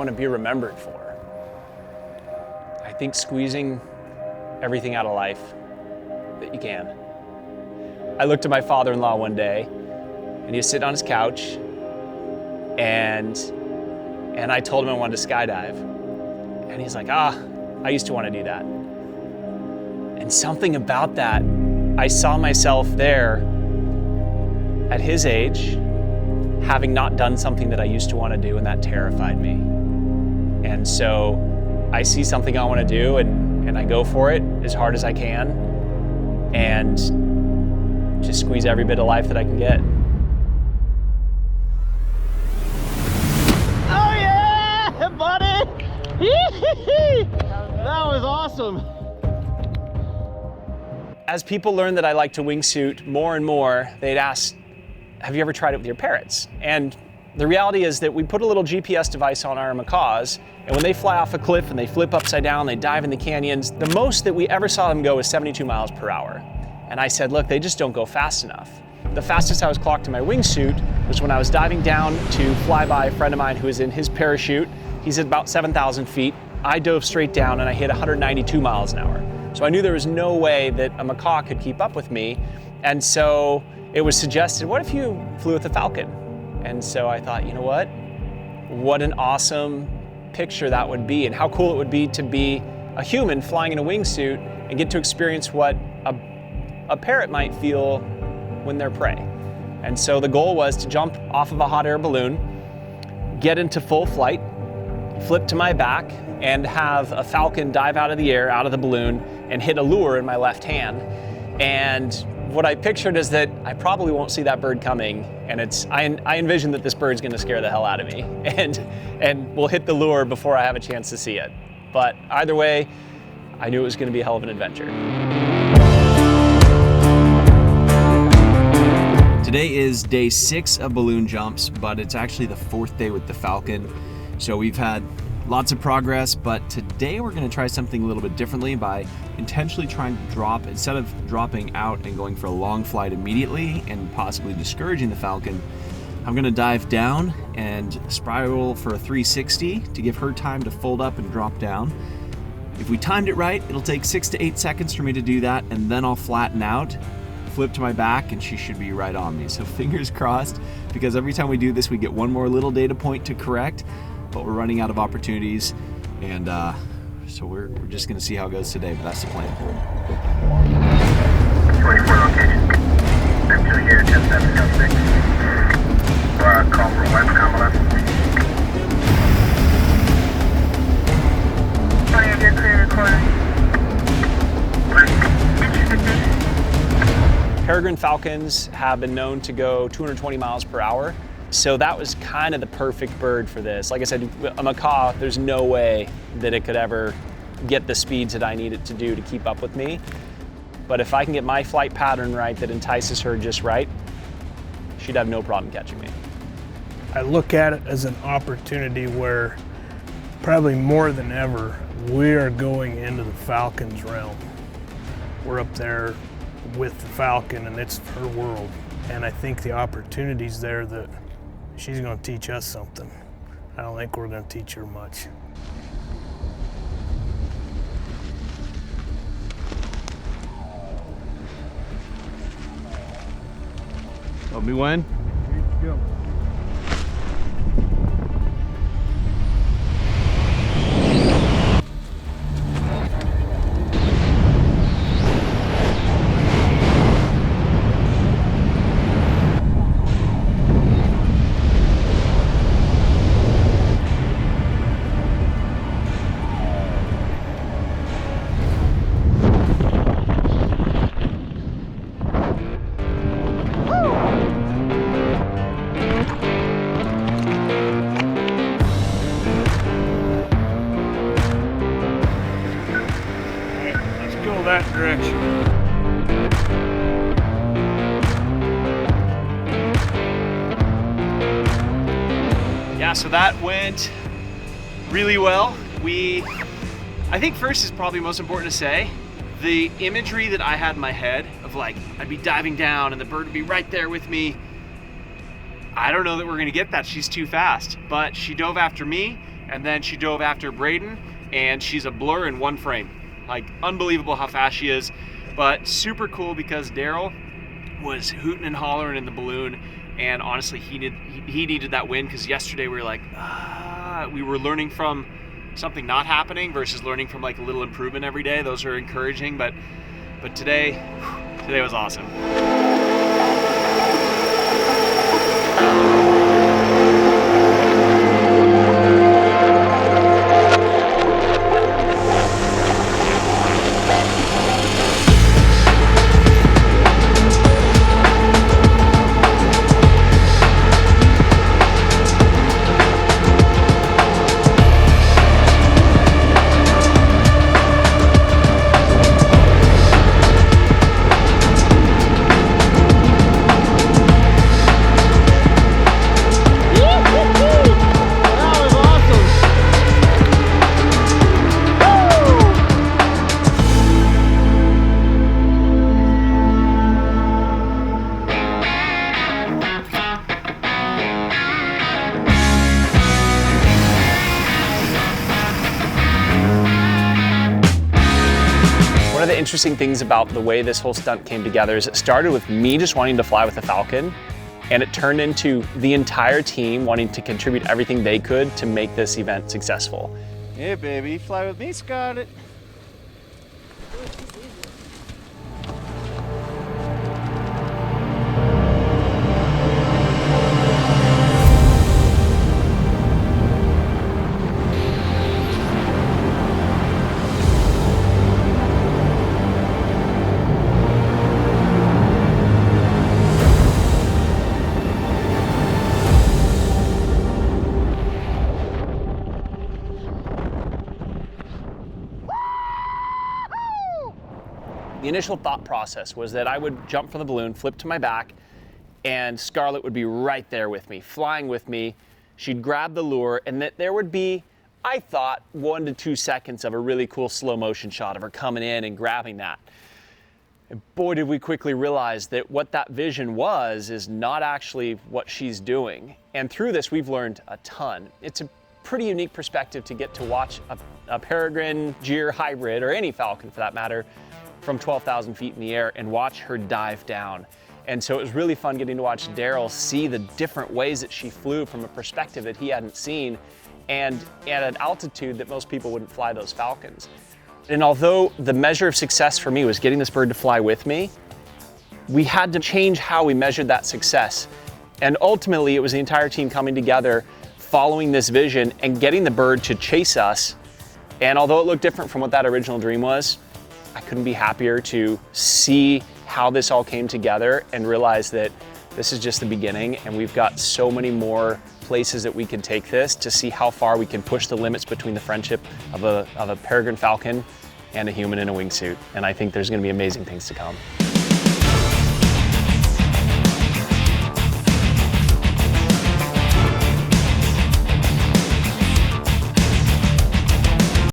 want to be remembered for? I think squeezing everything out of life that you can. I looked at my father-in-law one day, and he was sitting on his couch, and I told him I wanted to skydive. And he's like, I used to want to do that. And something about that, I saw myself there at his age, having not done something that I used to want to do, and that terrified me. And so I see something I want to do, and I go for it as hard as I can, and just squeeze every bit of life that I can get. Oh yeah, buddy! That was awesome. As people learn that I like to wingsuit more and more, they'd ask, have you ever tried it with your parrots? And the reality is that we put a little GPS device on our macaws, and when they fly off a cliff and they flip upside down, they dive in the canyons, the most that we ever saw them go was 72 miles per hour. And I said, look, they just don't go fast enough. The fastest I was clocked in my wingsuit was when I was diving down to fly by a friend of mine who was in his parachute. He's at about 7,000 feet. I dove straight down and I hit 192 miles an hour. So I knew there was no way that a macaw could keep up with me. And so it was suggested, what if you flew with a falcon? And so I thought, you know what an awesome picture that would be, and how cool it would be to be a human flying in a wingsuit and get to experience what a parrot might feel when they're prey. And so the goal was to jump off of a hot air balloon, get into full flight, flip to my back, and have a falcon dive out of the air, out of the balloon, and hit a lure in my left hand. And what I pictured is that I probably won't see that bird coming, and I envision that this bird's gonna scare the hell out of me, and will hit the lure before I have a chance to see it. But either way, I knew it was gonna be a hell of an adventure. Today is day 6 of balloon jumps, but it's actually the 4th day with the Falcon. So we've had lots of progress, but today we're gonna try something a little bit differently by intentionally trying to drop, instead of dropping out and going for a long flight immediately and possibly discouraging the Falcon, I'm gonna dive down and spiral for a 360 to give her time to fold up and drop down. If we timed it right, it'll take 6 to 8 seconds for me to do that, and then I'll flatten out, flip to my back, and she should be right on me. So fingers crossed, because every time we do this, we get one more little data point to correct, but we're running out of opportunities, and so we're just gonna see how it goes today, but that's the plan. 24 location. M2 here, 10706. Call from West Kamala. Fire, get clear recording. Peregrine falcons have been known to go 220 miles per hour. So that was kind of the perfect bird for this. Like I said, a macaw, there's no way that it could ever get the speeds that I need it to do to keep up with me. But if I can get my flight pattern right that entices her just right, she'd have no problem catching me. I look at it as an opportunity where probably more than ever, we are going into the Falcon's realm. We're up there with the Falcon and it's her world. And I think the opportunity's there that she's gonna teach us something. I don't think we're gonna teach her much. Let me win. Go. That direction. Yeah, so that went really well. I think first is probably most important to say, the imagery that I had in my head of like, I'd be diving down and the bird would be right there with me. I don't know that we're gonna get that, she's too fast, but she dove after me, and then she dove after Braden, and she's a blur in one frame. Like, unbelievable how fast she is, but super cool because Daryl was hooting and hollering in the balloon, and honestly, he needed that win, because yesterday we were like, we were learning from something not happening versus learning from like a little improvement every day. Those are encouraging, but today was awesome. One of the interesting things about the way this whole stunt came together is it started with me just wanting to fly with the Falcon, and it turned into the entire team wanting to contribute everything they could to make this event successful. Hey baby, fly with me, Scarlett. The initial thought process was that I would jump from the balloon, flip to my back, and Scarlett would be right there with me, flying with me. She'd grab the lure, and that there would be, I thought, 1 to 2 seconds of a really cool slow motion shot of her coming in and grabbing that. And boy, did we quickly realize that what that vision was is not actually what she's doing. And through this, we've learned a ton. It's a pretty unique perspective to get to watch a peregrine Gyr hybrid, or any falcon for that matter, from 12,000 feet in the air and watch her dive down. And so it was really fun getting to watch Daryl see the different ways that she flew from a perspective that he hadn't seen, and at an altitude that most people wouldn't fly those falcons. And although the measure of success for me was getting this bird to fly with me, we had to change how we measured that success. And ultimately, it was the entire team coming together, following this vision and getting the bird to chase us. And although it looked different from what that original dream was, I couldn't be happier to see how this all came together and realize that this is just the beginning, and we've got so many more places that we can take this to see how far we can push the limits between the friendship of a peregrine falcon and a human in a wingsuit. And I think there's going to be amazing things to come.